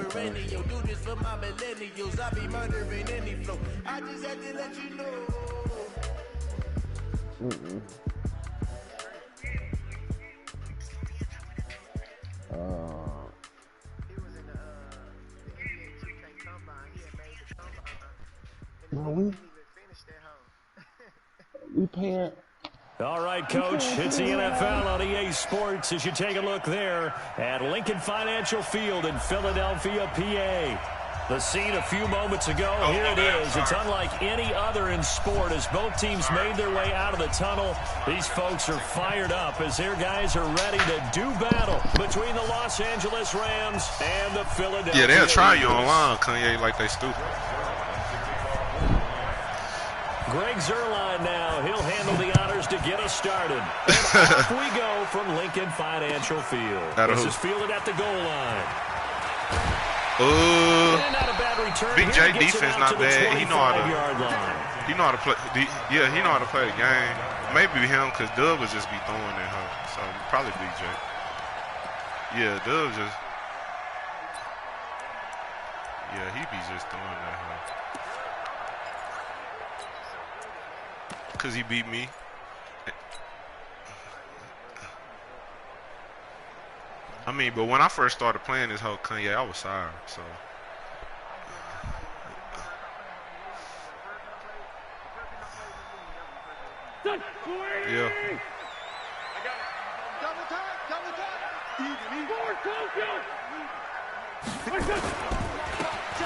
perennial. Do this for my millennials. I be murdering any flow. I just had to let you know. We paying. All right, Coach, it's the NFL on EA Sports as you take a look there at Lincoln Financial Field in Philadelphia, PA. The scene a few moments ago, here it is. It's unlike any other in sport as both teams made their way out of the tunnel. These folks are fired up as their guys are ready to do battle between the Los Angeles Rams and the Philadelphia. Yeah, they'll try you online, Kanye, like they stupid. Greg Zuerlein now. He'll handle the honors to get us started. And off we go from Lincoln Financial Field. This is fielded at the goal line. Not a bad return. Big J defense not bad. He know how to play. Yeah, he know how to play the game. Maybe him because Doug would just be throwing at her. So probably Big J. Yeah, Doug just. Yeah, he be just throwing at her. Because he beat me. I mean, but when I first started playing this whole Kanye, I was sorry, so. Yeah.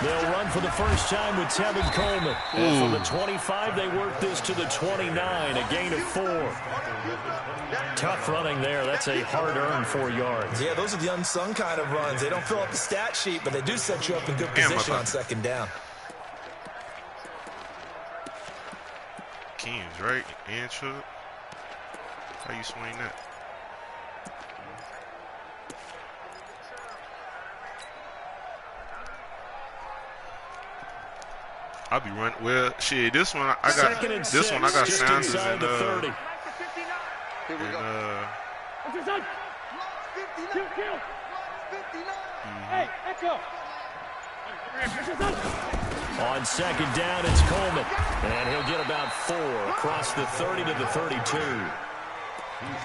They'll run for the first time with Tevin Coleman. And from the 25, they work this to the 29, a gain of 4. Tough running there. That's a hard-earned 4 yards. Yeah, those are the unsung kind of runs. They don't fill up the stat sheet, but they do set you up in good position on second down. Keen's right, and Chubb. How you swing that? I'll be running. Well, shit, this one I got. This one I got Sanders and Here we go. Hey, echo. On second down, it's Coleman. And he'll get about 4 across the 30 to the 32.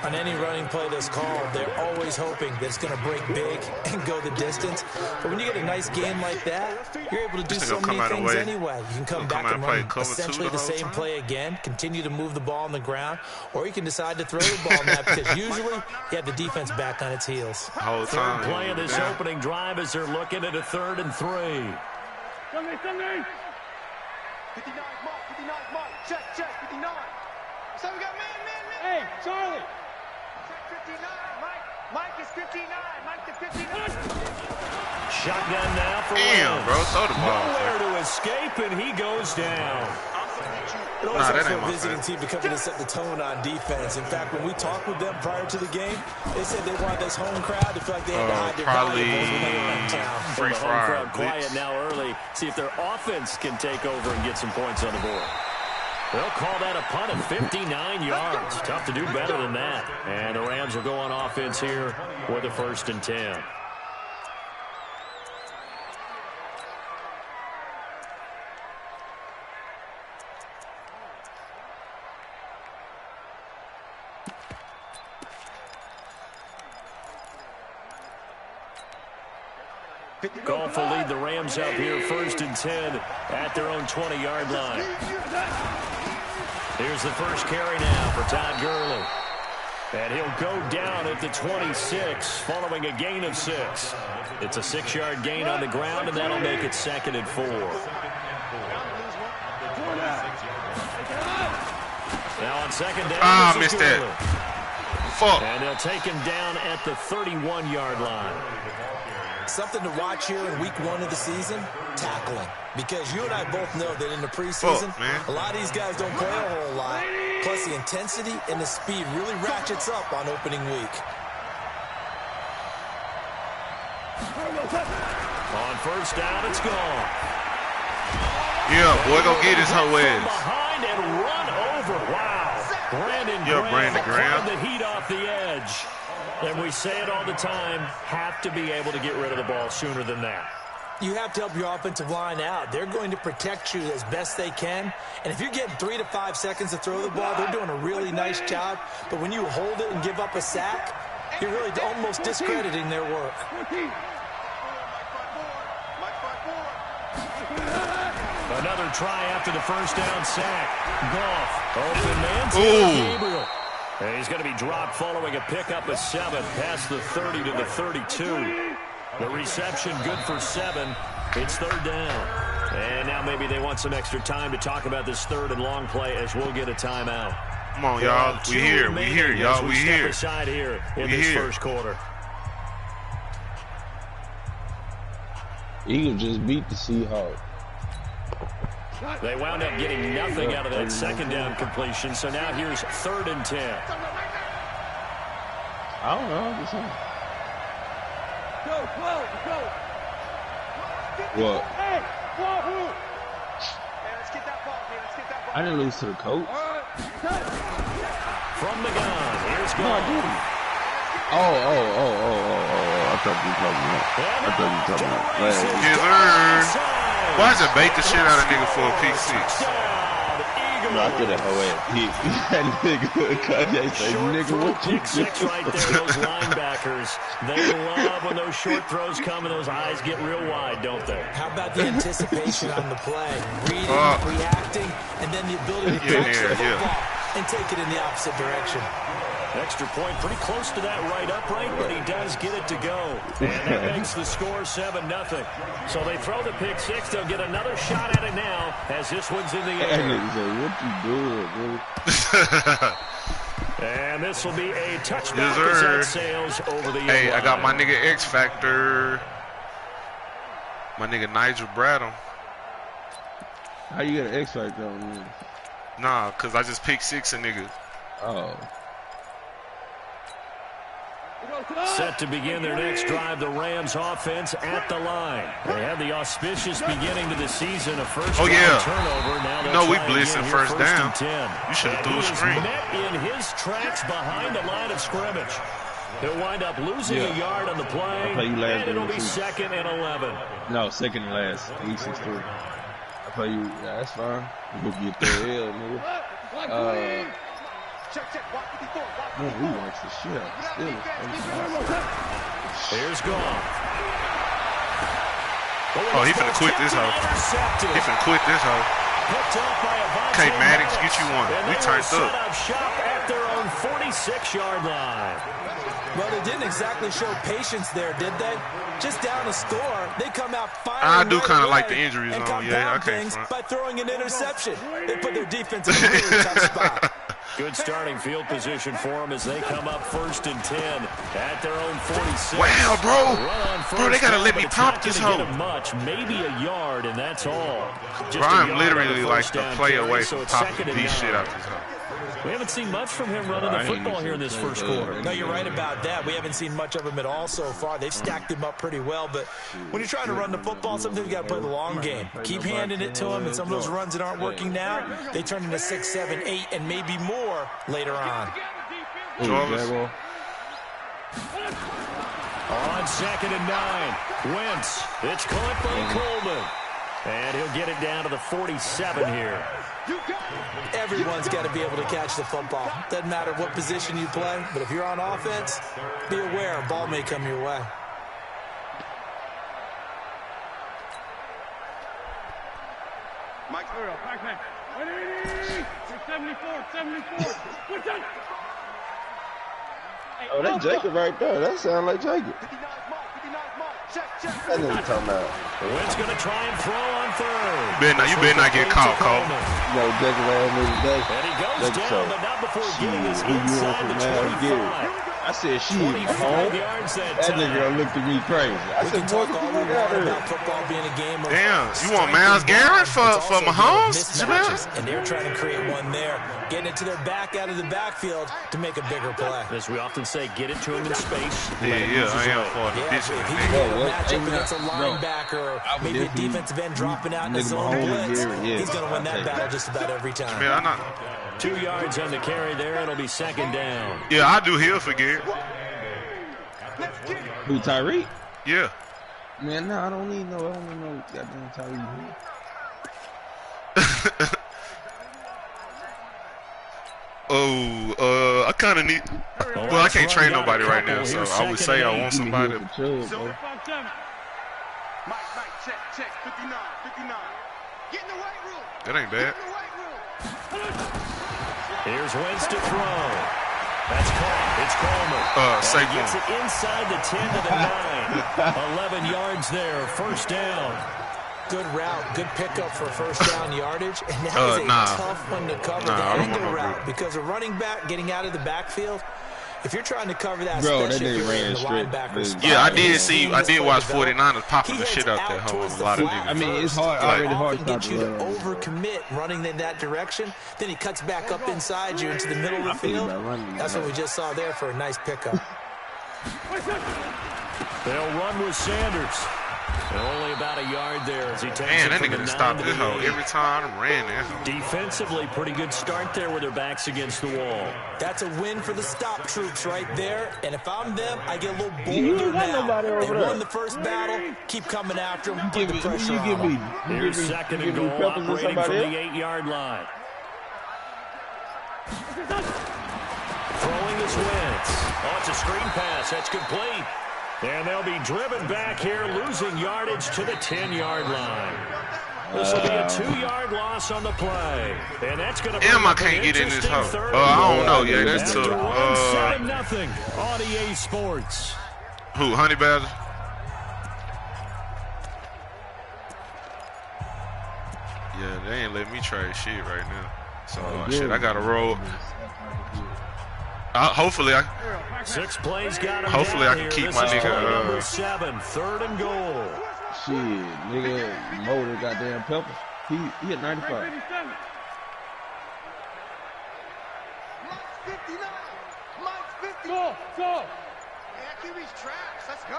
On any running play that's called, they're always hoping that it's going to break big and go the distance. But when you get a nice game like that, you're able to do so many things anyway. You can come back and run essentially the same play again, continue to move the ball on the ground, or you can decide to throw the ball now because usually you have the defense back on its heels. Third play of this opening drive as they're looking at a 3rd and 3. 59, Mark. Check, 59. So we got man. Hey, Charlie. Check 59, Mike is 59. Mike to 59. Shotgun now for Damn, bro, throw the ball. Nowhere to escape, and he goes down. It always helps for a visiting team to come in and set the tone on defense. In fact, when we talked with them prior to the game, they said they wanted this home crowd to feel like they had to hide their valuables when they were in town. Free the home crowd fire. Quiet now early. See if their offense can take over and get some points on the board. They'll call that a punt of 59 yards. Tough to do better than that. And the Rams will go on offense here with a 1st and 10. Goff will lead the Rams up here 1st and 10 at their own 20-yard line. Here's the first carry now for Todd Gurley. And he'll go down at the 26 following a gain of 6. It's a 6-yard gain on the ground, and that'll make it 2nd and 4. Now on second down, missed that. Fuck. And they'll take him down at the 31-yard line. Something to watch here in week 1 of the season, tackling. Because you and I both know that in the preseason, a lot of these guys don't play a whole lot. Plus, the intensity and the speed really ratchets up on opening week. On first down, it's gone. Yeah, boy, go get his hoe ass. Behind and run over. Wow. Brandon Graham the heat off the edge. And we say it all the time, have to be able to get rid of the ball sooner than that. You have to help your offensive line out. They're going to protect you as best they can. And if you're getting 3 to 5 seconds to throw the ball, they're doing a really nice job. But when you hold it and give up a sack, you're really almost discrediting their work. Another try after the first down sack. Goff, open man to Gabriel. And he's going to be dropped following a pickup of 7 past the 30 to the 32. The reception good for 7. It's 3rd down. And now maybe they want some extra time to talk about this 3rd and long play as we'll get a timeout. Come on, y'all. We here, y'all. We here. Aside here in this first quarter. Eagles just beat the Seahawks. They wound up getting nothing out of that 2nd down completion, so now here's 3rd and 10. I don't know. What? Hey, let's get that ball, man. Let's get that ball. I didn't lose to the coach. From the gun, here's Goff. No, I didn't. I thought you were talking about. Yes, sir. Why does it bait the shit out of nigga for a pick 6? No, I could have away a pick. That nigga, say, nigga, what you pick 6 right there, those linebackers. They love when those short throws come and those eyes get real wide, don't they? How about the anticipation on the play? Reading, reacting, and then the ability to catch the football and take it in the opposite direction. Extra point pretty close to that right upright, but he does get it to go. And that makes the score 7-0. So they throw the pick 6. They'll get another shot at it now as this one's in the air. What you doing, dude? And this will be a touchback as that sails over the Hey, I got my nigga X Factor. My nigga Nigel Bradham. How you get an X Factor on me? Nah, because I just picked 6 a nigga. Oh. Set to begin their next drive, the Rams offense at the line. They had the auspicious beginning to the season, a first turnover. Now you know we blitzing first down. You should have threw a screen. Met in his tracks behind the line of scrimmage. He'll wind up losing a yard on the play, and it'll be 2nd and 11. No, 2nd and last. 8-6-3. I play you. Yeah, that's fine. You go get the L, nigga. Man, we watched the shit out of the Steelers. Here's Goff. Oh, he finna quit this hoe. He finna quit this hoe. Okay, Maddox, get you one. We turned up. Shop at their own 46-yard line. Well, they didn't exactly show patience there, did they? Just down a score, they come out firing. I do kind of like the injuries on. Yeah, I can't front. By throwing an interception, they put their defense in a really tough spot. Good starting field position for them as they come up 1st and 10 at their own 46. Wow, bro, they gotta let me pop this hoe. Much, maybe a yard, and that's all. Bro, I'm literally like a play away from popping these shit out this hoe. We haven't seen much from him running the football here in this first quarter. No, you're right about that. We haven't seen much of him at all so far. They've stacked him up pretty well, but when you're trying to run the football, sometimes you got to play the long game. Keep handing it to him, and some of those runs that aren't working now, they turn into 6, 7, 8, and maybe more later on. On 2nd and 9, Wentz. It's caught by Coleman. And he'll get it down to the 47 here. Everyone's got to be able to catch the football. Doesn't matter what position you play, but if you're on offense, be aware a ball may come your way. Mike, hurry up, back. 74. Oh, that's Jacob right there. That sounds like Jacob. That nigga talking about. Wentz going to try and throw on 3rd. You better not get caught, Cole. No, Jacob last nigga. And he goes down, but not before getting his inside the 25. I said, she home. That nigga looked at me crazy. I said, boy, get the fuck out of here. Football being a game of damn, you want Myles Garrett for Mahomes? And they're trying to create one there, getting it to their back out of the backfield to make a bigger play. As we often say, get it to him in space. I am for the If he can match up against a linebacker, maybe a defensive end dropping out in the zone blitz, he's going to win that battle just about every time. Man, I'm not. 2 yards on the carry there. It'll be 2nd down. Yeah, I do. He'll forget. Who, Tyreek? Yeah. Man, no, I don't need no goddamn Tyree. I kind of need. Well, I can't train nobody right now, so I would say I want somebody. Mike, check, 59. Get in the weight room. That ain't bad. Here's Wentz to throw. That's caught. It's Coleman. Saquon gets it inside the 10 to the 9. 11 yards there. First down. Good route, good pickup for first down yardage, and that is a tough one to cover, the angle route, because a running back getting out of the backfield, if you're trying to cover that, especially if you're in the linebacker spot. Yeah, I did watch 49ers popping the shit out there. A lot of niggas. I mean, it's hard, already hard to get you to overcommit running in that direction. Then he cuts back up inside you into the middle of the field. That's what we just saw there for a nice pickup. They'll run with Sanders. And only about a yard there as he takes it that from nigga the 9 stopped to this the hoe 8. every time I ran that. Defensively, pretty good start there with their backs against the wall. That's a win for the stop troops right there. And if I'm them, I get a little bolder now. They won the first battle. Keep coming after them. Put the pressure on them. Here's second and goal, operating from the 8-yard line. Throwing is Wentz. Oh, it's a screen pass. That's complete. And they'll be driven back here, losing yardage to the 10-yard line. This will be a 2-yard loss on the play. And that's going to be I can't get in this house. I don't know. Yeah, that's tough. 7-0 on EA Sports. Who, Honey Badger? Yeah, they ain't letting me trade shit right now. So, shit, I got to roll. Hopefully, 6 plays got him hopefully I can keep my nigga. Number 7, 3rd and goal. Shit, nigga, motor goddamn pepper. He hit 95. Mike's 59. Mike's 50. Go. Yeah, QB's trash. Let's go.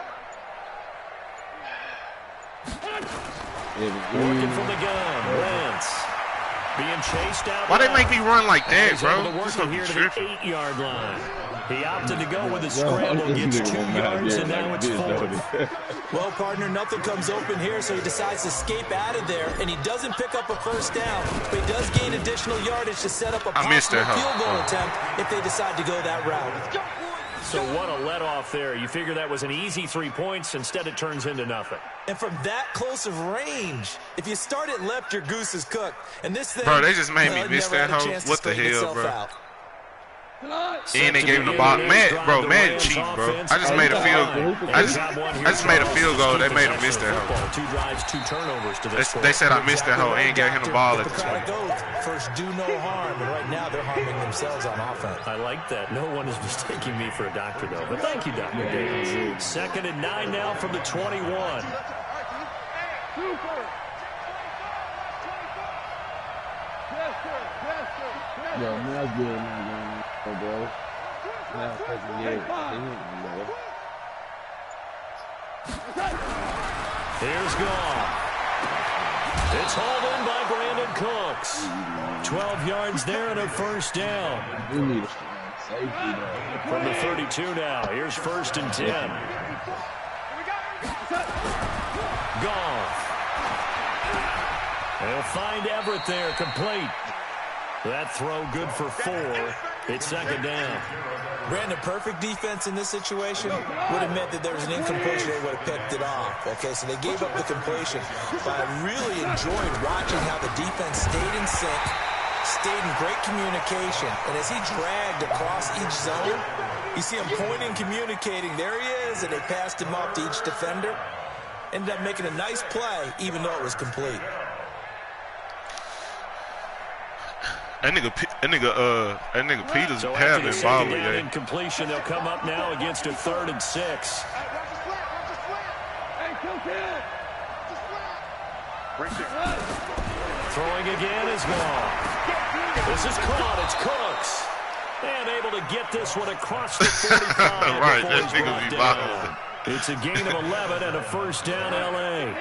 Working from the gun. Wentz. Being chased out. Why they make me run like that, bro? This will here to the 8-yard line. He opted to go with a scramble, gets 2 yards, and now it's 4. Well, partner, nothing comes open here, so he decides to escape out of there, and he doesn't pick up a first down, but he does gain additional yardage to set up a possible field goal attempt if they decide to go that route. So what a let-off there. You figure that was an easy 3 points. Instead, it turns into nothing. And from that close of range, if you start it left, your goose is cooked. And this thing, bro, they just made me miss that hoe. What the hell, bro? Out. And they gave him the ball. Man cheat, bro. I just made a field goal. I just made a field goal. They made him miss that hoe. 2 drives, 2 turnovers to this. They said I missed that hoe and gave him the ball at the 20. First, do no harm. And right now, they're harming themselves on offense. I like that. No one is mistaking me for a doctor, though. But thank you, Dr. Davis. 2nd and 9 now from the 21. Yo, man, that's good, man, bro. Now, here's Goff. It's hauled in by Brandon Cooks. 12 yards there and a first down. We need a safety, though. From the 32 now. Here's 1st and 10. Goff. They'll find Everett there, complete. That throw good for 4. It's 2nd down. Brandon, perfect defense in this situation would have meant that there was an incompletion. They would have picked it off. Okay, so they gave up the completion. But I really enjoyed watching how the defense stayed in sync, stayed in great communication. And as he dragged across each zone, you see him pointing, communicating. There he is, and they passed him off to each defender. Ended up making a nice play, even though it was complete. That nigga Peters have been balling, yeah. Incompletion. They'll come up now against a 3rd and 6. Throwing again is gone. This is caught. It's Cooks. And able to get this one across the 45. Right, that nigga be balling. It's a gain of 11 and a first down, L.A.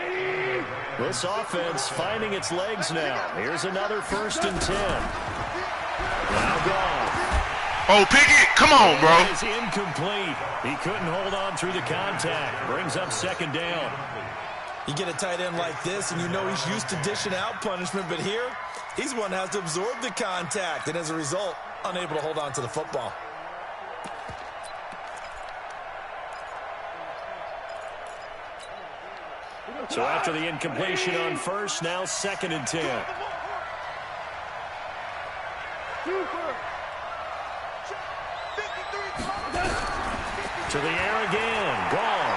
This offense finding its legs now. Here's another 1st and 10. Now Goff. Oh, Pickett, come on, bro. It's incomplete. He couldn't hold on through the contact. Brings up second down. You get a tight end like this, and you know he's used to dishing out punishment, but here, he's one that has to absorb the contact, and as a result, unable to hold on to the football. So after the incompletion on first, now 2nd and 10. To the air again. Gone.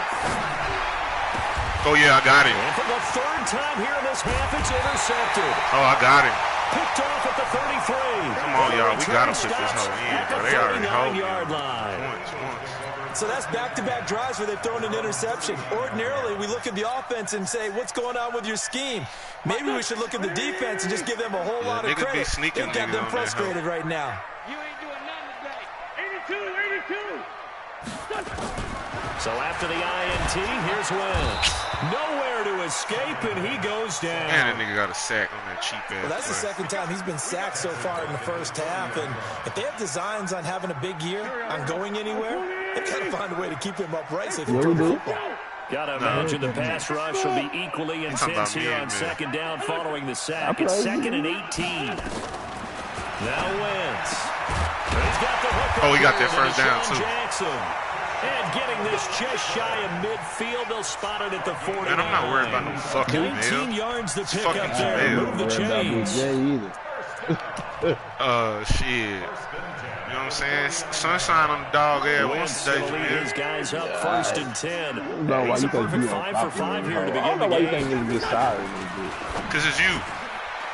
Oh, yeah, I got him. And for the 3rd time here in this half, it's intercepted. Oh, I got him. Picked off at the 33. Come on, y'all. We got to put this whole in, bro. They already hold yard line. Once. So that's back-to-back drives where they've thrown an interception. Ordinarily, we look at the offense and say, what's going on with your scheme? Maybe we should look at the defense and just give them a whole lot of credit. They've got them frustrated right now. You ain't doing nothing today. 82. So after the INT, here's Wentz. Nowhere to escape, and he goes down. Man, that nigga got a sack on that cheap ass. Well, that's the 2nd time he's been sacked so far in the first half, and if they have designs on having a big year, on going anywhere, they've got to find a way to keep him upright so they can throw the football. Got to imagine the pass rush will be equally intense here on 2nd down following the sack. It's 2nd and 18. Now Wentz. He's got the hook. Oh, he got that first down, too. Jackson. And getting this just shy of midfield, they'll spot it at the 49. Man, I'm not worried about no fucking 19 yards to pick up there. Mail. Move the chains. Shit. You know what I'm saying? Sunshine on the dog air once a day. Lead his guys up 1st and 10. No, why He's you a think perfect you 5 for 5 here to begin I don't know the why you game. think niggas get sorry. Because it's you.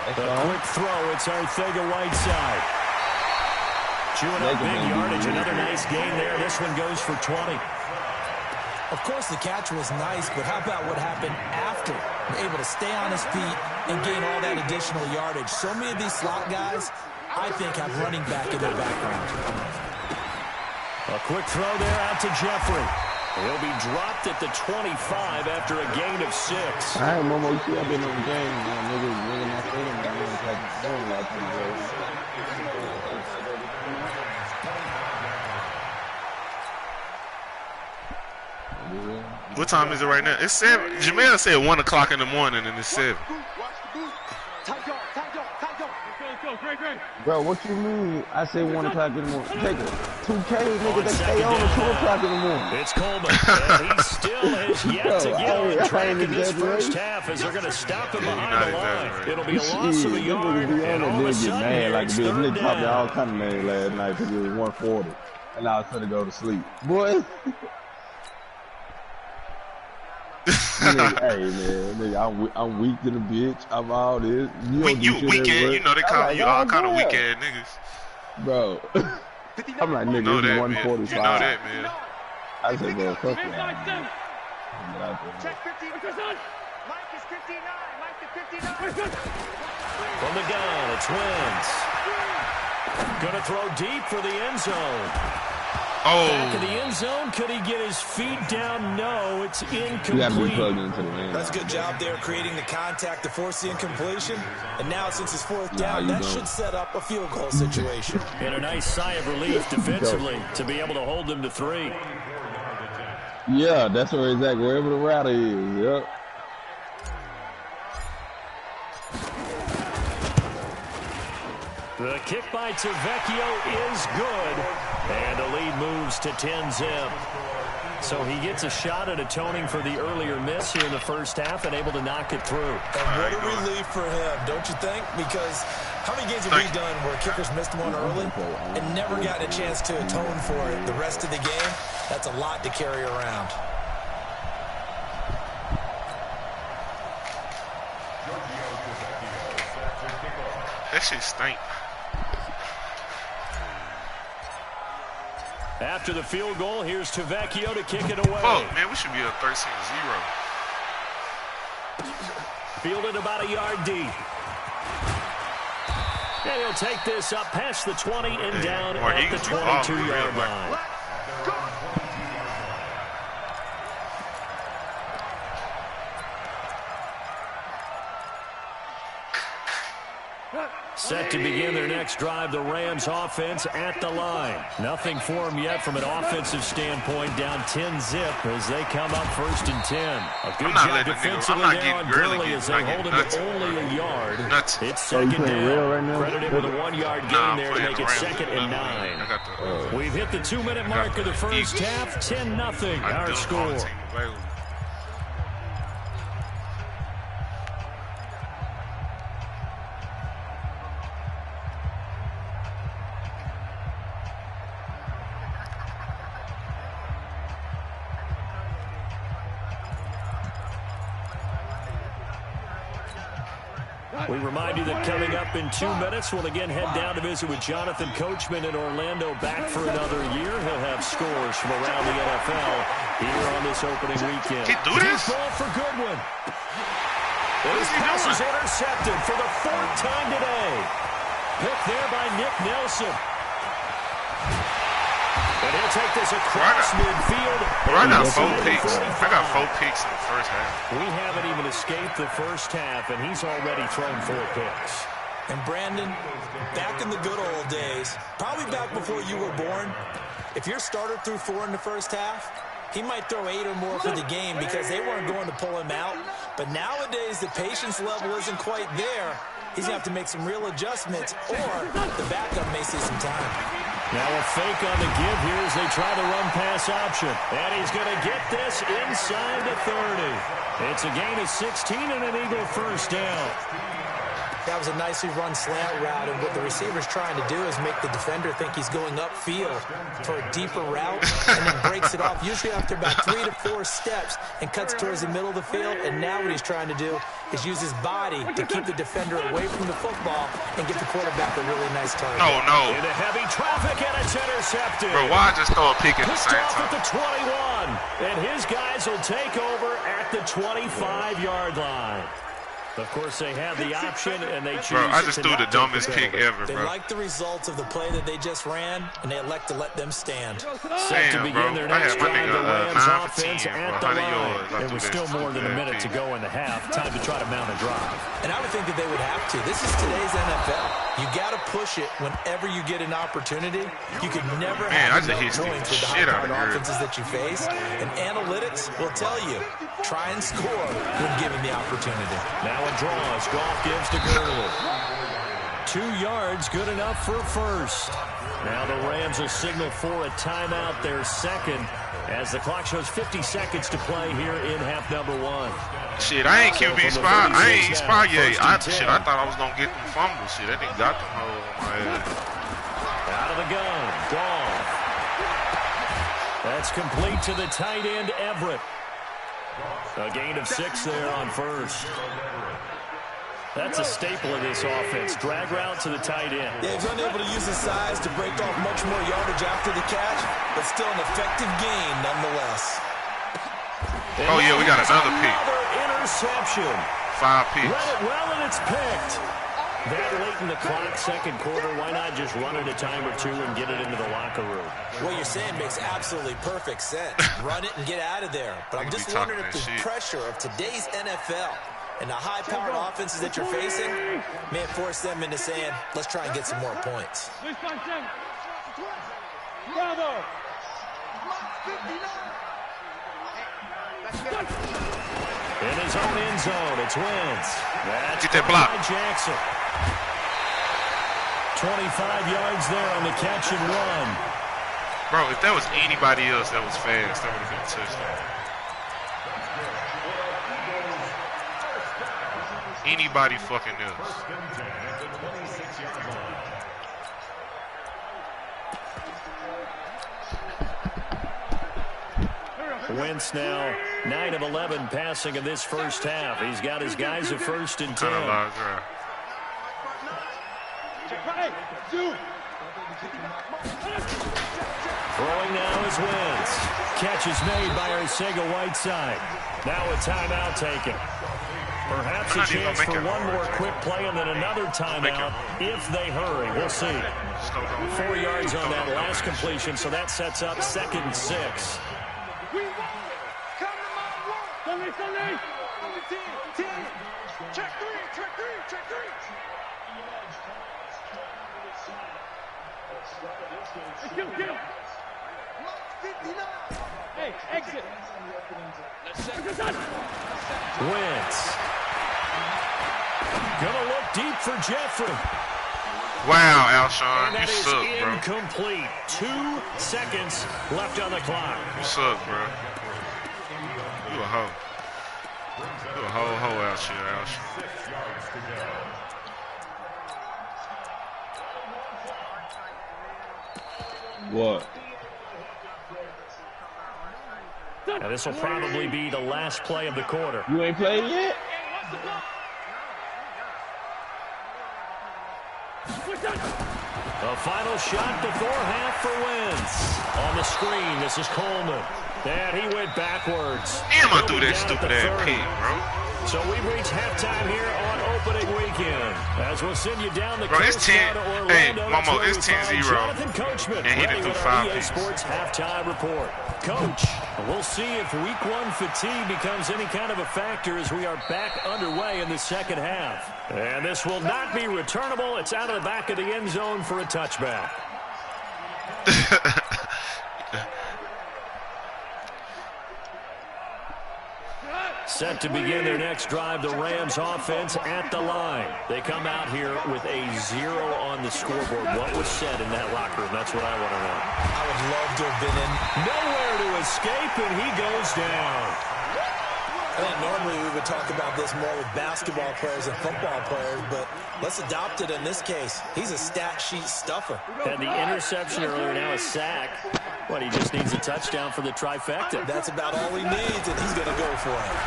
A quick throw. It's Arcega-Whiteside. Chewing up big yardage. Another nice gain there. This one goes for 20. Of course, the catch was nice, but how about what happened after? Able to stay on his feet and gain all that additional yardage. So many of these slot guys, I think, have running back in their background. A quick throw there out to Jeffrey. He'll be dropped at the 25 after a gain of 6. I ain't Momo. You see, I've been on the game. Niggas ringing my phone and doing like What time is it right now? It's 7. Jamel said 1 o'clock in the morning, and it's 7. Bro, what you mean? I said 1 o'clock in the morning. Take it. 2K, nigga, they stay on at 2 o'clock in the morning. It's Coleman. And he still has yet to get on track in this first half as they're going to stop him behind the line. It'll be a loss of a yard, and all of a sudden here, it's 3rd Nigga popped down. all kind of mad last night because it was 140. And I was trying to go to sleep. Boy. Nigga, hey man, nigga, I'm weak to the bitch. I'm all this. You weekend, you know they call you all kind of weak ass niggas. Bro, I'm like nigga, know it's that, 145. man. You know that, man. I said, bro, fuck that. Check 15. Mike is 59. Mike is 59. From the gun, it's Wentz. Gonna throw deep for the end zone. Back of the end zone. Could he get his feet down? No, it's incomplete. You gotta be plugged into the man. That's a good job there creating the contact to force the incompletion. And now since it's 4th down, that should set up a field goal situation. And a nice sigh of relief defensively to be able to hold them to 3. Yeah, that's where exactly wherever the router is. Yep. The kick by Tavecchio is good. And the lead moves to 10-zip. So he gets a shot at atoning for the earlier miss here in the first half and able to knock it through. And what a relief for him, don't you think? Because how many games have we done where kickers missed one early and never gotten a chance to atone for it the rest of the game? That's a lot to carry around. That shit stink. After the field goal, here's Tavecchio to kick it away. Fuck, man, we should be up 13-0. Fielded about a yard deep. And he'll take this up past the 20 and down at the 22-yard line. Set to begin their next drive, the Rams offense at the line. Nothing for them yet from an offensive standpoint, down 10-zip as they come up 1st and 10. A good job defensively there on Gurley as they hold him to only a yard. It's 2nd down. Credited with a 1-yard gain there to make it 2nd and 9. We've hit the 2-minute mark of the first half, 10-0 our score. We remind you that coming up in 2 minutes, we'll again head down to visit with Jonathan Coachman in Orlando, back for another year. He'll have scores from around the NFL here on this opening weekend. Deep ball for Goodwin. His pass is intercepted for the 4th time today. Picked there by Nick Nelson. And he'll take this across midfield. I got 4 picks. I got 4 picks in the first half. We haven't even escaped the first half, and he's already thrown 4 picks. And Brandon, back in the good old days, probably back before you were born, if your starter threw 4 in the first half, he might throw 8 or more for the game because they weren't going to pull him out. But nowadays, the patience level isn't quite there. He's going to have to make some real adjustments, or the backup may see some time. Now a fake on the give here as they try the run-pass option. And he's going to get this inside the 30. It's a gain of 16 and an Eagle first down. That was a nicely run slant route, and what the receiver's trying to do is make the defender think he's going upfield for a deeper route, and then breaks it off, usually after about 3 to 4 steps, and cuts towards the middle of the field. And now what he's trying to do is use his body to keep the defender away from the football and get the quarterback a really nice target. No. Into heavy traffic, and it's intercepted. Bro, why just throw a pick at the same At time? the 21, and his guys will take over at the 25-yard line. Of course, they have the option, and they choose. Bro, I just threw the dumbest pick ever, They bro. like the results of the play that they just ran, and they elect to let them stand. Set to begin their next drive, the Rams 9 for offense 10, at bro, the 100 line. yards. And with still more than a minute to go in the half, time to try to mount a drive. And I would think that they would have to. This is today's NFL. You got to push it whenever you get an opportunity. You could never have enough points with the high-powered offenses that you face. And analytics will tell you, try and score when given the opportunity. Now a draw as Goff gives to Gurley. 2 yards, good enough for first. Now the Rams will signal for a timeout, their second, as the clock shows 50 seconds to play here in half number 1. Shit, I ain't QB spy. I ain't spy yet. I thought I was going to get them fumbles. Shit, that nigga got them hoes on my head. Out of the gun, Goff. That's complete to the tight end, Everett. A gain of 6 there on first. That's a staple of this offense. Drag route to the tight end. Yeah, he's unable to use his size to break off much more yardage after the catch, but still an effective gain nonetheless. Oh, yeah, we got another pick. Another interception. 5 picks. Run it well, and it's picked. That late in the clock, second quarter, why not just run it a time or two and get it into the locker room? What you're saying makes absolutely perfect sense. Run it and get out of there. But I'm just wondering if the pressure of today's NFL and the high-powered offenses that you're facing may have forced them into saying, let's try and get some more points. Bravo! In his own end zone, it's Wentz. Get that block. Jackson. 25 yards there on the catch and run. Bro, if that was anybody else that was fast, that would have been a touchdown. Anybody fucking else. Wentz now 9 of 11 passing in this first half. He's got his guys at 1st and 10. Throwing now is Wentz. Catch is made by Arcega-Whiteside. Now a timeout taken. Perhaps a chance for one more quick play and then another timeout if they hurry. We'll see. 4 yards on that last completion, so that sets up 2nd and 6. Hey, exit. Wentz. Gonna look deep for Jeffrey. Wow, Alshon, And you suck, bro. Incomplete. 2 seconds left on the clock. You suck, bro. You a hoe. You a hoe out here, Alshon. What? Now this will probably be the last play of the quarter. You ain't played yet? The final shot before half for Wentz. On the screen, this is Coleman. And he went backwards. Damn, I threw that stupid ass pick, bro. So we've reached halftime here on opening weekend. As we'll send you down the coast it's 10. to Orlando. Hey, Momo, it's 10-0. Jonathan Coachman, and he done threw 5 EA Sports halftime report. Coach, we'll see if week 1 fatigue becomes any kind of a factor as we are back underway in the second half. And this will not be returnable. It's out of the back of the end zone for a touchback. Set to begin their next drive, the Rams offense at the line. They come out here with a 0 on the scoreboard. What was said in that locker room? That's what I want to know. I would love to have been in. Nowhere to escape, and he goes down. I think normally we would talk about this more with basketball players and football players, but let's adopt it in this case. He's a stat sheet stuffer. And the interception earlier, now a sack. What, he just needs a touchdown for the trifecta. That's about all he needs, and he's going to go for it.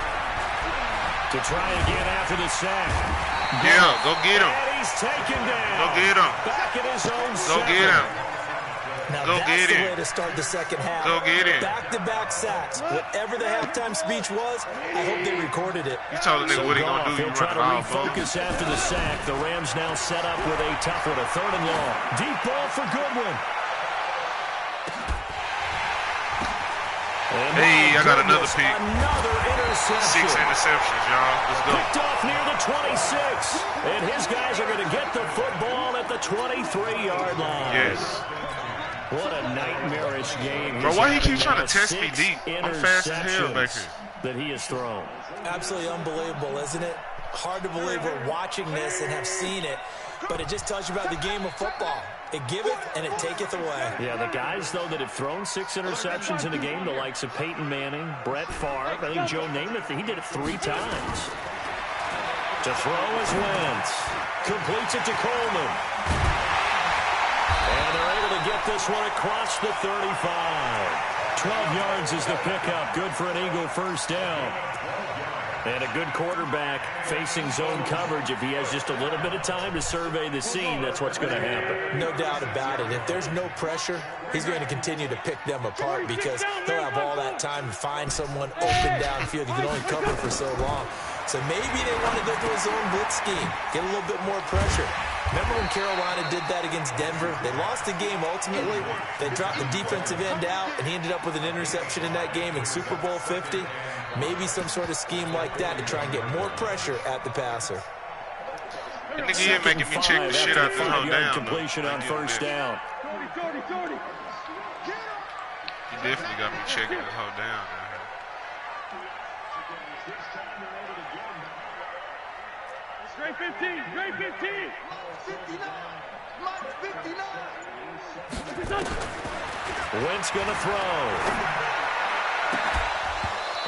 To try again after the sack. Yeah, go get him. And he's taken down. Go get him. Back in his own Go get him. Now Go that's get the it. way to start the second half. Go get it. Back-to-back sacks. Whatever the halftime speech was, I hope they recorded it. You told the nigga what he gonna do. You He'll try run to it all, refocus after the sack. The Rams now set up with a tough one, a 3rd and long. Deep ball for Goodwin. Hey, I got another pick. Another interception. 6 interceptions, y'all. Let's go. Picked off near the 26. And his guys are going to get the football at the 23-yard line. Yes. What a nightmarish game. Bro, why he keep trying to test me deep? I'm fast as hell back here. That he has thrown. Absolutely unbelievable, isn't it? Hard to believe we're watching this and have seen it, but it just tells you about the game of football. It giveth and it taketh away. Yeah, the guys, though, that have thrown 6 interceptions in a game, the likes of Peyton Manning, Brett Favre, I think Joe Namath, he did it 3 times. To throw is Wentz. Completes it to Coleman. And they're able to get this one across the 35. 12 yards is the pickup. Good for an Eagle first down. And a good quarterback facing zone coverage. If he has just a little bit of time to survey the scene, that's what's going to happen. No doubt about it. If there's no pressure, he's going to continue to pick them apart because he'll have all that time to find someone open downfield. He can only cover for so long. So maybe they want to go to a zone blitz scheme, get a little bit more pressure. Remember when Carolina did that against Denver? They lost the game ultimately. They dropped the defensive end out, and he ended up with an interception in that game in Super Bowl 50. Maybe some sort of scheme like that to try and get more pressure at the passer. The nigga here making me check the shit out this whole down. Completion on first down. He definitely got me checking this whole down. Straight 15, straight 15. 59, Mike 59. Wentz gonna throw.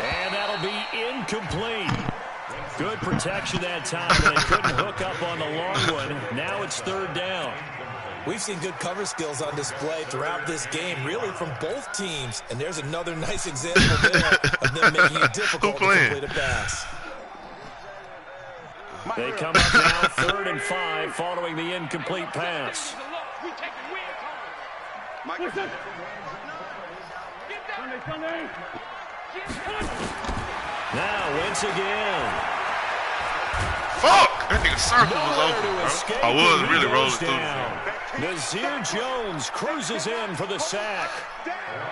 And that'll be incomplete. Good protection that time, but they couldn't hook up on the long one. Now it's 3rd down. We've seen good cover skills on display throughout this game, really from both teams. And there's another nice example there of them making it difficult to complete a pass. They come up now 3rd and 5 following the incomplete pass. Now Wentz again. Fuck! That nigga circle was open, bro. I was really rolling through the field. Nazir Jones cruises in for the sack.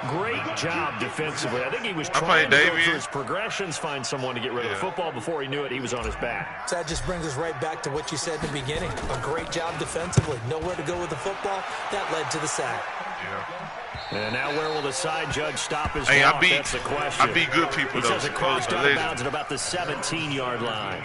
Great job defensively. I think he was trying to go through his progressions, find someone to get rid of the football. Before he knew it, he was on his back. So that just brings us right back to what you said in the beginning. A great job defensively. Nowhere to go with the football. That led to the sack. Yeah. And now where will the side judge stop his walk? That's the question. I beat good people, he says it crossed out of bounds at about the 17-yard line.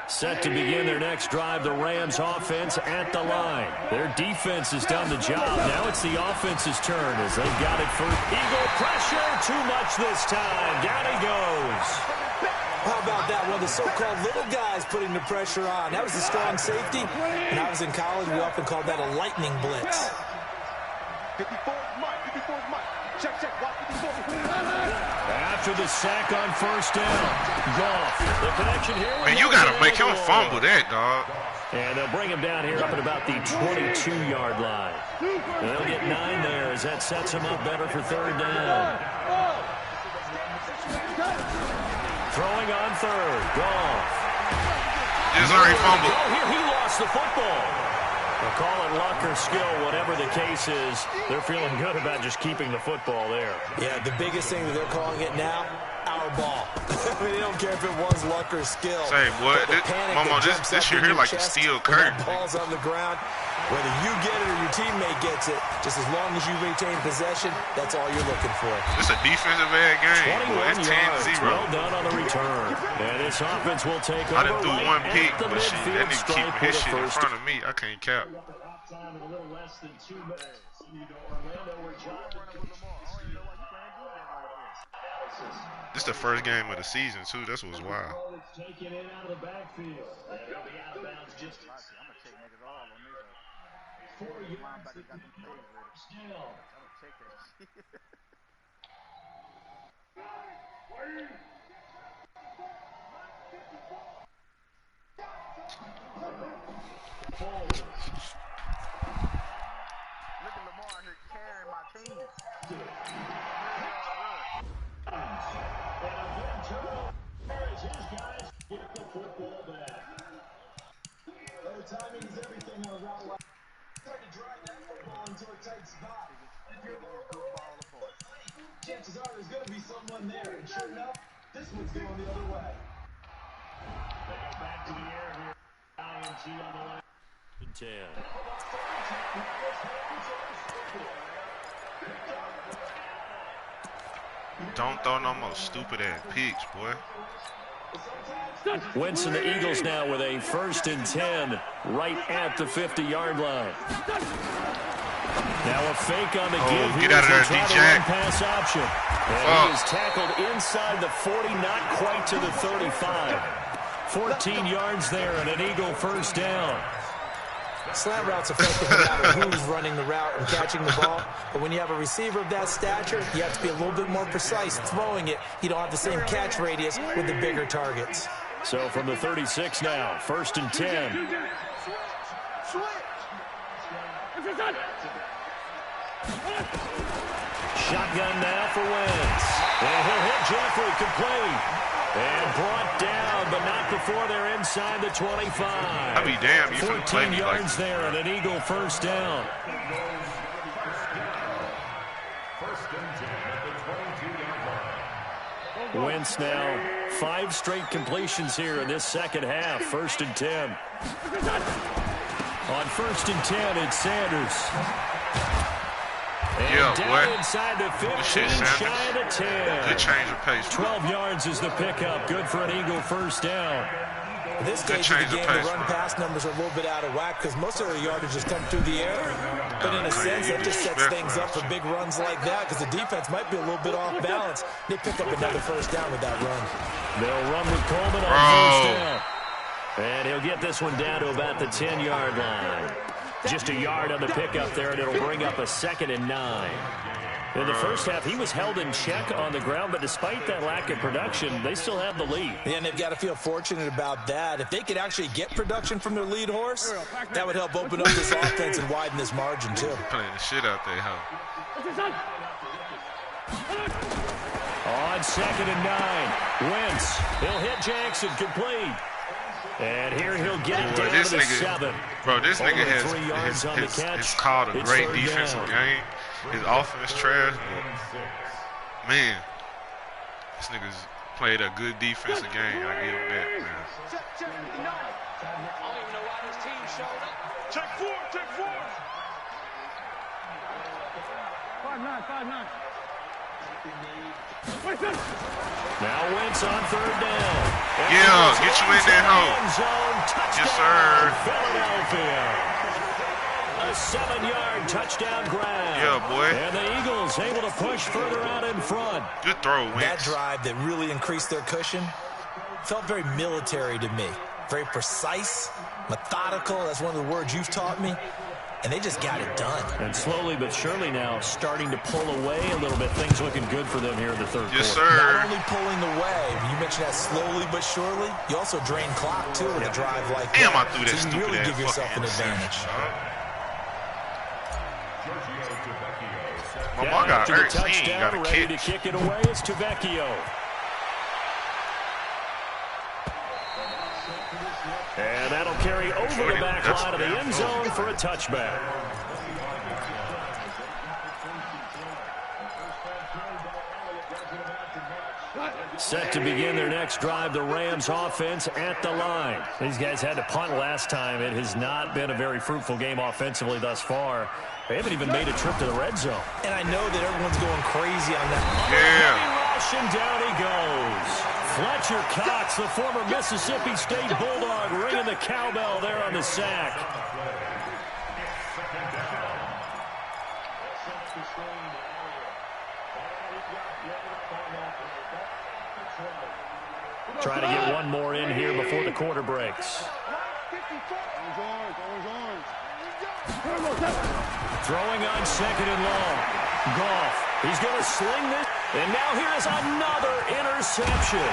Set to begin their next drive, the Rams offense at the line. Their defense has done the job. Now it's the offense's turn as they've got it for Eagle pressure. Too much this time. Down he goes. How about that? One of the so-called little guys putting the pressure on. That was a strong safety. When I was in college, we often called that a lightning blitz. 54 Mike. 54 Mike. Check. Watch 54. After the sack on first down, Goff. The connection here. Man, you got to make him fumble that, dog. And they'll bring him down here up at about the 22-yard line. And they'll get 9 there as that sets him up better for third down. Throwing on third. Goff. He's already fumbled. Here he lost the football. They'll call it luck or skill, whatever the case is. They're feeling good about just keeping the football there. Yeah, the biggest thing that they're calling it now, our ball. I mean, they don't care if it was luck or skill. Say what? This shit here like a steel curtain. Ball's on the ground. Whether you get it or your teammate gets it, just as long as you retain possession, that's all you're looking for. It's a defensive bad game. 21 yards. Well done on the return. And this offense will take over. I done threw one pick, the but shit, that nigga keep his shit in front of me. I can't cap. This is the first game of the season, too. That's what's wild. Timing is everything on a route like trying to drive that football into a tight spot. If you're chances are there's going to be someone there. And sure enough, this one's going the other way. They go back to the air here. INT on the left. 10. Don't throw no more stupid ass picks, boy. Wentz and the Eagles now with a 1st and 10 right at the 50-yard line. Now a fake on the give. Get out of there, DJ. Pass option. And he is tackled inside the 40, not quite to the 35. 14 yards there and an Eagle 1st down. Slant routes effective no matter who's running the route and catching the ball. But when you have a receiver of that stature, you have to be a little bit more precise throwing it. You don't have the same catch radius with the bigger targets. So from the 36 now, 1st and 10. Shotgun now for Wentz. And he'll hit Jeffrey complete. And brought down, but not before they're inside the 25. I'll be damn, you 14 yards there and an Eagle 1st down. Wentz now 5 straight completions here in this second half. 1st and 10. On 1st and 10, it's Sanders. And down inside the 15, shy of the 10. Good change of pace. 12 yards is the pickup. Good for an Eagle 1st down. At this stage of the game, the run-pass numbers are a little bit out of whack because most of their yardage just come through the air. But in a sense, that just sets things up for big runs like that because the defense might be a little bit off balance. They pick up another 1st down with that run. They'll run with Coleman on 1st down. And he'll get this one down to about the 10-yard line. Just a yard on the pickup there, and it'll bring up a 2nd and 9. In the first half, he was held in check on the ground, but despite that lack of production, they still have the lead. Yeah, and they've got to feel fortunate about that. If they could actually get production from their lead horse, that would help open up this offense and widen this margin, too. Playing the shit out there, huh? On 2nd and 9, Wentz. He'll hit Jackson, complete. And here he'll get it down to 7. Bro, this nigga has called a great defensive game. His offense trash, but man, this nigga's played a good defensive game. I give him that, man. Check 59. I don't even know why this team showed up. Check 4, check 4. 5-9, 5-9. Now Wentz on 3rd down. Yeah, get you in there, ho. Yes, sir. Philadelphia. A 7-yard touchdown grab. Yeah, boy. And the Eagles able to push further out in front. Good throw, Wentz. That drive that really increased their cushion felt very military to me. Very precise, methodical. That's one of the words you've taught me. And they just got it done. And slowly but surely now starting to pull away a little bit. Things looking good for them here in the 3rd quarter. Yes, sir. Not only pulling away, but you mentioned that slowly but surely. You also drain clock, too, with a drive like that. Damn, I threw that so you really give yourself an advantage. My mom got hurt. He ain't got a ready catch. to kick it away is Tavecchio. And that'll carry over the back line of the end zone for a touchback. Set to begin their next drive, the Rams offense at the line. These guys had to punt last time. It has not been a very fruitful game offensively thus far. They haven't even made a trip to the red zone. And I know that everyone's going crazy on that. Yeah. Rush, and down he goes. Fletcher Cox, the former Mississippi State Bulldog, ringing the cowbell there on the sack. Trying to get one more in here before the quarter breaks. Throwing on 2nd and long. Goff. He's going to sling this. And now here is another interception.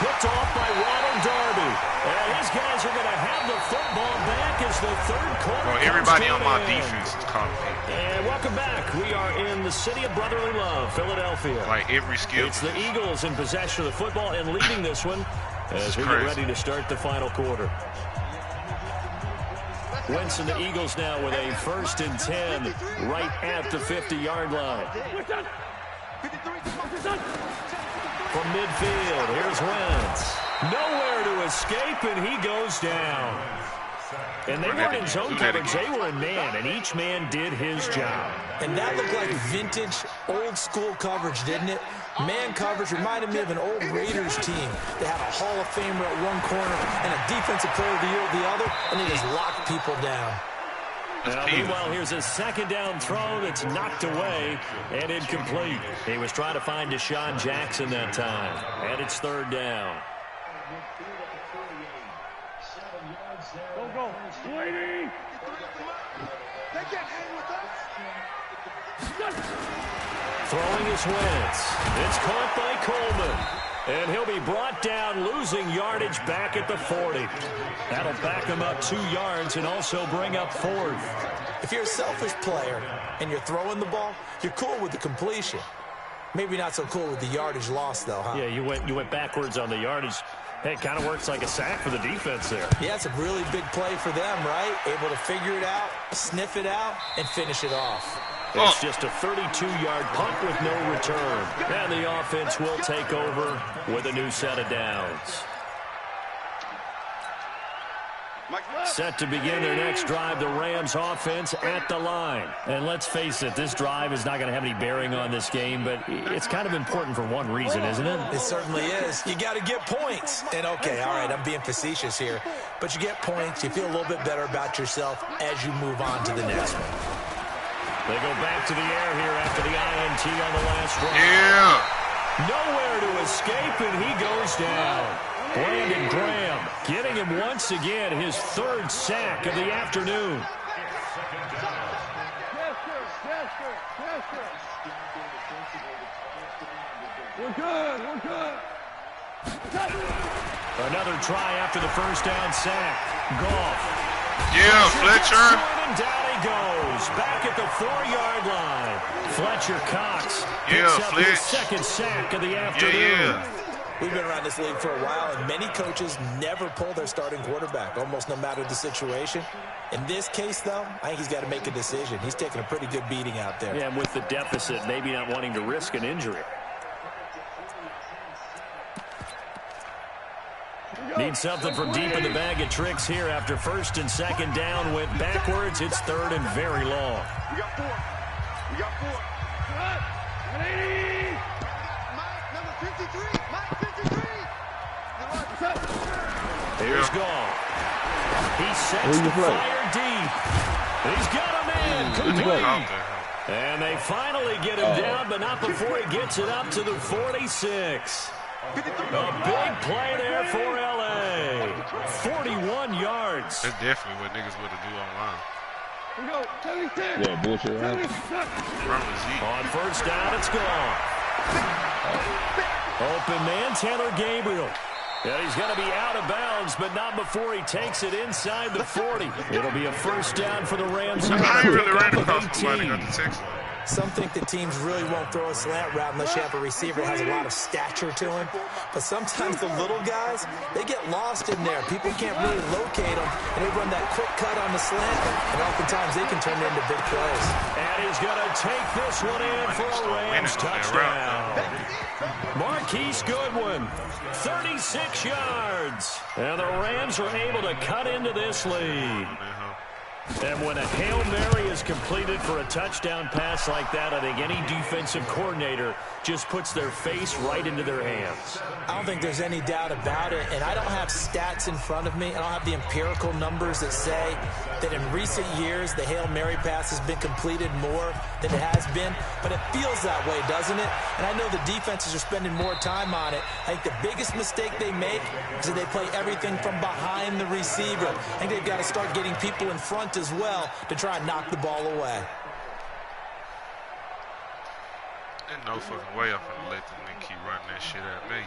Picked off by Ronald Darby. And his guys are going to have the football back as the 3rd quarter. Well, everybody on my defense is confident. And welcome back. We are in the city of brotherly love, Philadelphia. Like every skill. It's the Eagles in possession of the football and leading this one as we get ready to start the final quarter. Wentz and the Eagles now with a 1st and 10 right at the 50-yard line. From midfield, here's Wentz. Nowhere to escape, and he goes down. And they weren't in zone coverage, they were in man, and each man did his job. And that looked like vintage, old-school coverage, didn't it? Man coverage reminded me of an old Raiders team. They had a Hall of Famer at one corner and a defensive player of the year at the other, and they just locked people down. Now, meanwhile, here's a 2nd down throw that's knocked away and incomplete. He was trying to find Deshaun Jackson that time, and it's 3rd down. Go. Lady. They can't hang with us. Throwing is Wentz. It's caught by Coleman. And he'll be brought down, losing yardage back at the 40. That'll back him up 2 yards and also bring up 4th. If you're a selfish player and you're throwing the ball, you're cool with the completion. Maybe not so cool with the yardage loss, though, huh? Yeah, you went backwards on the yardage. Hey, it kind of works like a sack for the defense there. Yeah, it's a really big play for them, right? Able to figure it out, sniff it out, and finish it off. It's just a 32-yard punt with no return. And the offense will take over with a new set of downs. Set to begin their next drive, the Rams offense at the line. And let's face it, this drive is not going to have any bearing on this game, but it's kind of important for one reason, isn't it? It certainly is. You got to get points. And, okay, all right, I'm being facetious here, but you get points, you feel a little bit better about yourself as you move on to the next one. They go back to the air here after the INT on the last drive. Yeah. Nowhere to escape, and he goes down. Brandon Graham getting him once again, his 3rd sack of the afternoon. We're good. Another try after the 1st down sack. Goff. Yeah, Fletcher. And down he goes. Back at the 4-yard line. Fletcher Cox picks up his 2nd sack of the afternoon. We've been around this league for a while, and many coaches never pull their starting quarterback, almost no matter the situation. In this case, though, I think he's got to make a decision. He's taking a pretty good beating out there. Yeah, and with the deficit, maybe not wanting to risk an injury. Need something from deep in the bag of tricks here after 1st and 2nd down. Went backwards. It's 3rd and very long. We got 4. We got 4. Mike, number 53. Mike, 53. Here's Gall. He sets the fire deep. He's got a man complete. And they finally get him down, but not before he gets it up to the 46. A big play there for L.A. 41 yards. That's definitely what niggas would do online. Yeah, bullshit. On 1st down, it's gone. Open man, Taylor Gabriel. And he's going to be out of bounds, but not before he takes it inside the 40. It'll be a 1st down for the Rams. I ain't really ran across somebody got the 6. Some think the teams really won't throw a slant route unless you have a receiver that has a lot of stature to him. But sometimes the little guys, they get lost in there. People can't really locate them, and they run that quick cut on the slant, and oftentimes they can turn into big plays. And he's going to take this one in for a Rams touchdown. Marquise Goodwin, 36 yards. And the Rams are able to cut into this lead. And when a Hail Mary is completed for a touchdown pass like that, I think any defensive coordinator just puts their face right into their hands. I don't think there's any doubt about it, and I don't have stats in front of me. I don't have the empirical numbers that say that in recent years the Hail Mary pass has been completed more than it has been, but it feels that way, doesn't it? And I know the defenses are spending more time on it. I think the biggest mistake they make is that they play everything from behind the receiver. I think they've got to start getting people in front as well to try and knock the ball away. There's no fucking way I'm gonna let them nigga keep running that shit at me.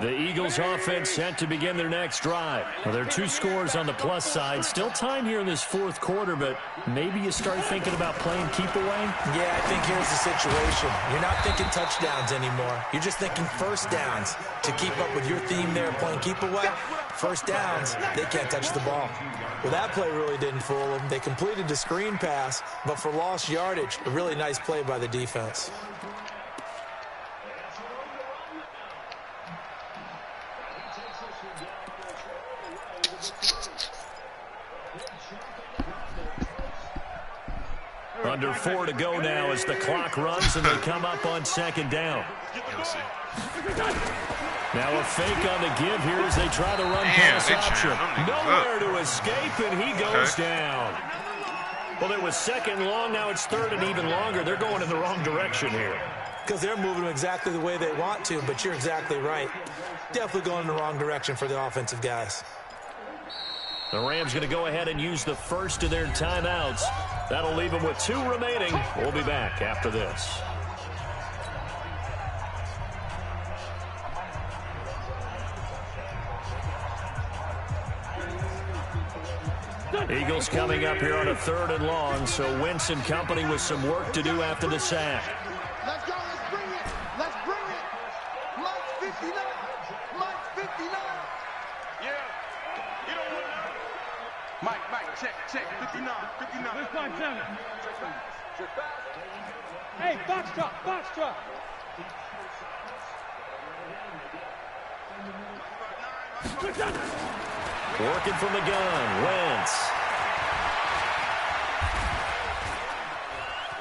The Eagles offense set to begin their next drive. Well, there are 2 scores on the plus side. Still time here in this 4th quarter, but maybe you start thinking about playing keep away? Yeah, I think here's the situation. You're not thinking touchdowns anymore. You're just thinking 1st downs. To keep up with your theme there, playing keep away, 1st downs, they can't touch the ball. Well, that play really didn't fool them. They completed the screen pass, but for lost yardage, a really nice play by the defense. Under 4 to go now as the clock runs and they come up on 2nd down. Now a fake on the give here as they try to run pass option. Nowhere to escape, and he goes down. Well, it was 2nd long. Now it's 3rd and even longer. They're going in the wrong direction here. Because they're moving them exactly the way they want to, but you're exactly right. Definitely going in the wrong direction for the offensive guys. The Rams going to go ahead and use the first of their timeouts. That'll leave them with 2 remaining. We'll be back after this. Eagles coming up here on a 3rd and long, so Wentz and company with some work to do after the sack. Let's go, let's bring it. Let's bring it. Mike's 59. Mike's 59. Yeah. You don't want to. Mike, check. 59. Let's find 7. Hey, box truck. Working from the gun, Wentz.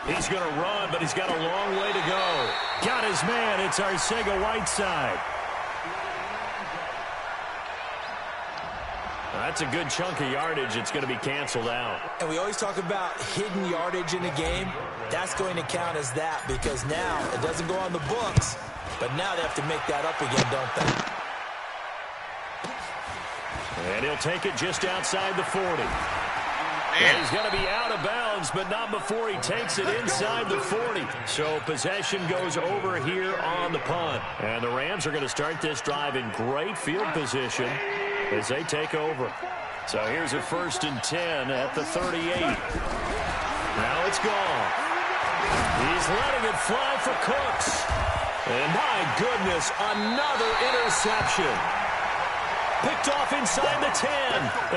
He's going to run, but he's got a long way to go. Got his man. It's Arcega-Whiteside. That's a good chunk of yardage. It's going to be canceled out. And we always talk about hidden yardage in a game. That's going to count as that because now it doesn't go on the books, but now they have to make that up again, don't they? And he'll take it just outside the 40. And he's going to be out of bounds, but not before he takes it inside the 40. So possession goes over here on the punt. And the Rams are going to start this drive in great field position as they take over. So here's a 1st and 10 at the 38. Now it's gone. He's letting it fly for Cooks. And my goodness, another interception. Picked off inside the 10.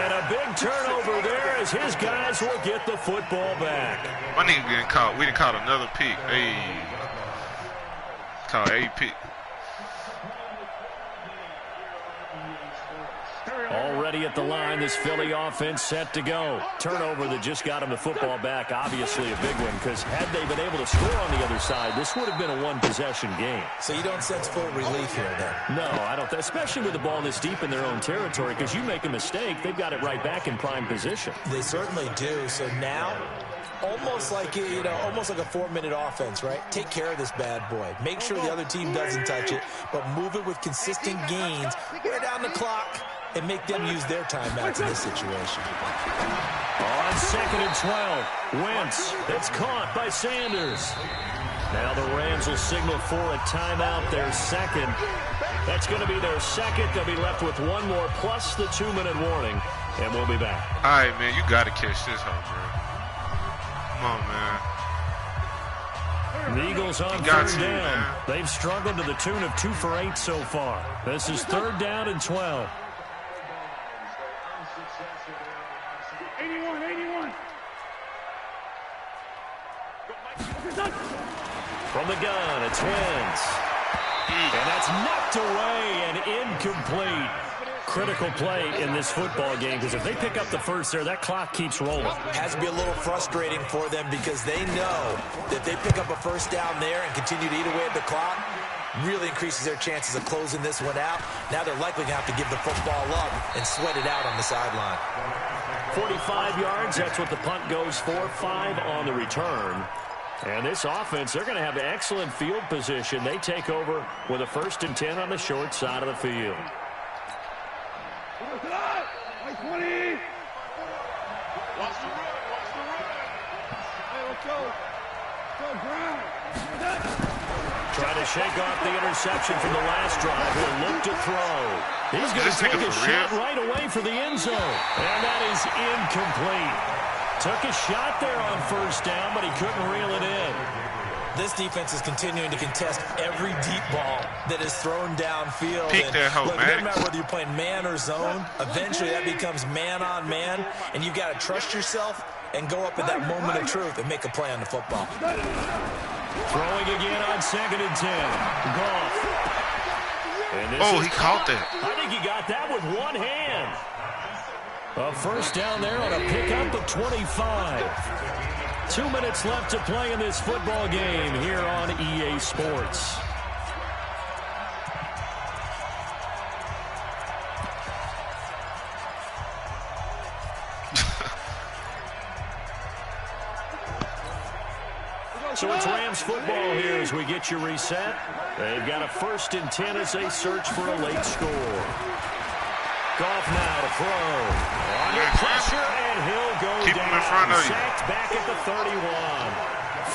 And a big turnover there as his guys will get the football back. My nigga getting caught. We done caught another pick. Hey. Caught a pick. Already at the line, this Philly offense set to go. Turnover that just got him the football back. Obviously a big one, because had they been able to score on the other side, this would have been a one-possession game. So you don't sense full relief here, then? No, I don't. Especially with the ball this deep in their own territory, because you make a mistake, they've got it right back in prime position. They certainly do. So now, almost like almost like a 4-minute offense, right? Take care of this bad boy. Make sure the other team doesn't touch it, but move it with consistent gains. Wear down the clock and make them use their timeouts in this situation. On 2nd and 12, Wentz. It's caught by Sanders. Now the Rams will signal for a timeout, their second. That's going to be their second. They'll be left with one more, plus the 2-minute warning, and we'll be back. All right, man, you got to catch this home, bro. Come on, man. The Eagles on third down. They've struggled to the tune of 2 for 8 so far. This is 3rd down and 12. 81. From the gun, it's Wentz. And that's knocked away and incomplete. Critical play in this football game, because if they pick up the first there, that clock keeps rolling. Has to be a little frustrating for them, because they know that they pick up a first down there and continue to eat away at the clock, really increases their chances of closing this one out. Now they're likely going to have to give the football up and sweat it out on the sideline. 45 yards, that's what the punt goes for. 5 on the return. And this offense, they're going to have excellent field position. They take over with a 1st and 10 on the short side of the field. 20. Watch the run. Hey, let's go. Go, Brown. Trying to shake off the interception from the last drive. He'll look to throw. He's going to take a shot right away for the end zone. And that is incomplete. Took a shot there on 1st down, but he couldn't reel it in. This defense is continuing to contest every deep ball that is thrown downfield. Peek that hoe, look, it doesn't matter whether you're playing man or zone. Eventually, that becomes man on man, and you've got to trust yourself and go up at that moment of truth and make a play on the football. Throwing again on 2nd and 10. Goff. And he caught that. I think he got that with one hand. A 1st down there on a pickup of 25. 2 minutes left to play in this football game here on EA Sports. So it's Rams football here as we get you reset. They've got a 1st and 10 as they search for a late score. Goff now to throw. Under pressure, and he'll go Keep down. him in front of you. Sacked back at the 31.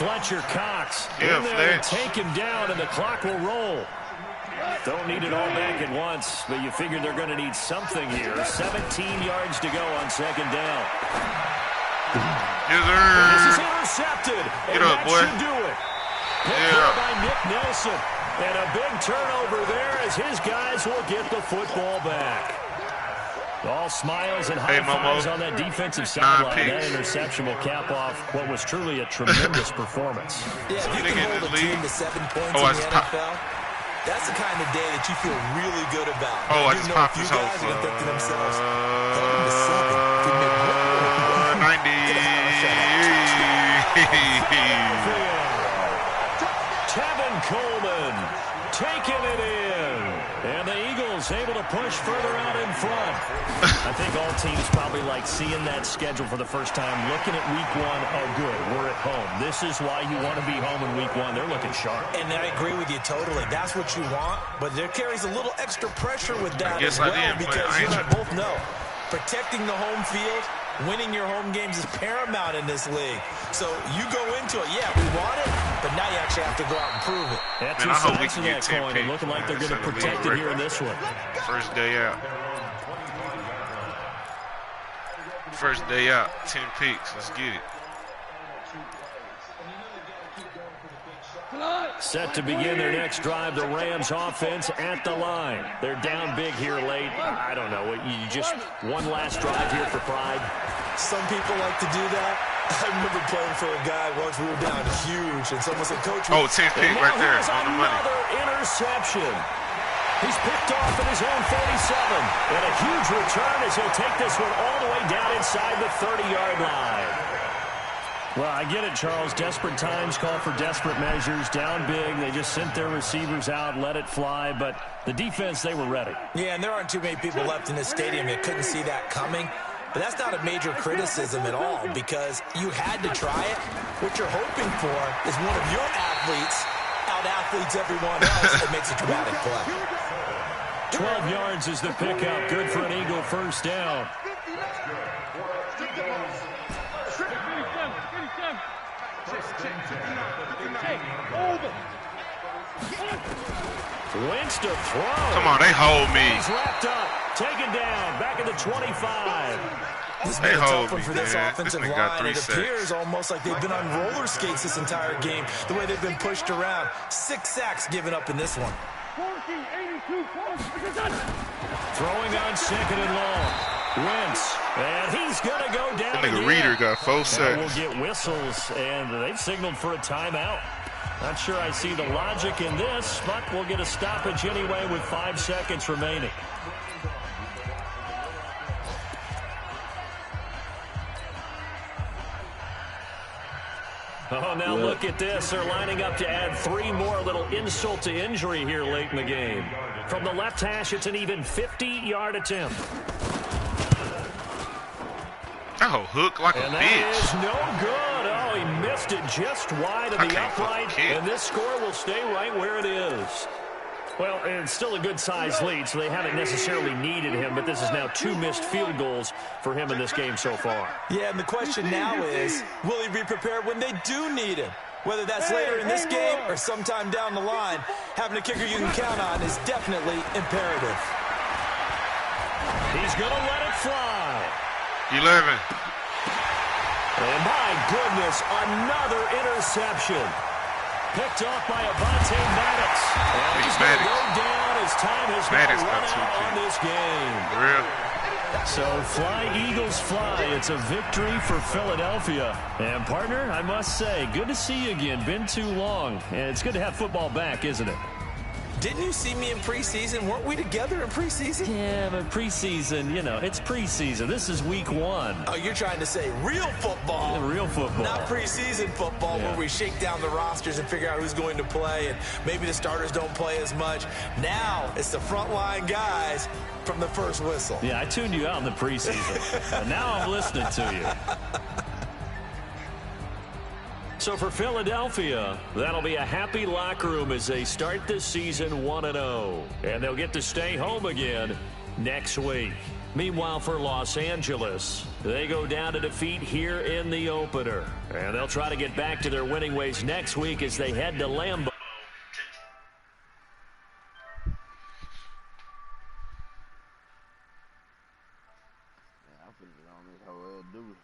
Fletcher Cox Yeah, in there and Fletch. take him down, and the clock will roll. Don't need it all back at once, but you figure they're going to need something here. 17 yards to go on 2nd down. Yes, sir. And this is intercepted. Get and up, that boy. should do it. Picked by Nick Nelson. And a big turnover there as his guys will get the football back. All smiles and high fives on that defensive sideline. That interception will cap off what was truly a tremendous performance. Yeah, if you can hold a team to 7 points in the NFL, that's the kind of day that you feel really good about. I just popped a few his guys whole are going to think to themselves, heading to 7 could make 90. Tevin Coleman taking it in. And the Eagles able to push further out in front. I think all teams probably like seeing that schedule for the first time, looking at week 1. Oh, good, we're at home. This is why you want to be home in week 1. They're looking sharp. And I agree with you totally. That's what you want, but there carries a little extra pressure with that as well, because you and I both know protecting the home field, winning your home games is paramount in this league. So you go into it, yeah, we want it, but now you actually have to go out and prove it. That's two sides of that coin, and looking like they're going to protect it here in this one. First day out. First day out, 10 picks. Let's get it. Set to begin their next drive, the Rams offense at the line. They're down big here late. I don't know. You just one last drive here for pride. Some people like to do that. I remember playing for a guy once. We were down huge, and someone said, "Coach." Oh, 10th pick right there on the money. Another interception. He's picked off at his own 47. And a huge return as he'll take this one all the way down inside the 30-yard line. Well, I get it, Charles. Desperate times call for desperate measures. Down big. They just sent their receivers out, let it fly. But the defense, they were ready. Yeah, and there aren't too many people left in this stadium that couldn't see that coming. But that's not a major criticism at all because you had to try it. What you're hoping for is one of your athletes out-athletes everyone else that makes a dramatic play. 12 yards is the pickup. Good for an Eagle first down. Wentz to throw. Come on, they hold me. He's wrapped up. Taken down. Back at the 25. This has been a tough one for this man. offensive This line. It sacks. appears almost like they've been on roller skates this entire game, the way they've been pushed around. 6 sacks given up in this one. Throwing on second and long. Wentz. And he's going to go down That nigga again. Reader got 4 sacks. We'll get whistles, and they've signaled for a timeout. Not sure I see the logic in this, but we'll get a stoppage anyway with 5 seconds remaining. Oh, now look at this. They're lining up to add 3 more. Little insult to injury here late in the game. From the left hash, it's an even 50-yard attempt. Oh, hook like And a that bitch. is no good. Oh, he missed it just wide of the upright. And this score will stay right where it is. Well, it's still a good-sized lead, so they haven't necessarily needed him, but this is now 2 missed field goals for him in this game so far. Yeah, and the question now is, will he be prepared when they do need him? Whether that's later in this game or sometime down the line, having a kicker you can count on is definitely imperative. He's going to let it fly. 11. And my goodness, another interception. Picked off by Avonte Maddox. And he's going to go down as time has now run out on this game. For real? So fly, Eagles, fly. It's a victory for Philadelphia. And, partner, I must say, good to see you again. Been too long. And it's good to have football back, isn't it? Didn't you see me in preseason? Weren't we together in preseason? Yeah, but preseason, you know, it's preseason. This is week 1. Oh, you're trying to say real football. Real football. Not preseason football where we shake down the rosters and figure out who's going to play, and maybe the starters don't play as much. Now it's the frontline guys from the first whistle. Yeah, I tuned you out in the preseason. And now I'm listening to you. So for Philadelphia, that'll be a happy locker room as they start this season 1-0. And they'll get to stay home again next week. Meanwhile, for Los Angeles, they go down to defeat here in the opener. And they'll try to get back to their winning ways next week as they head to Lambeau. I'm finna get on this whole dude.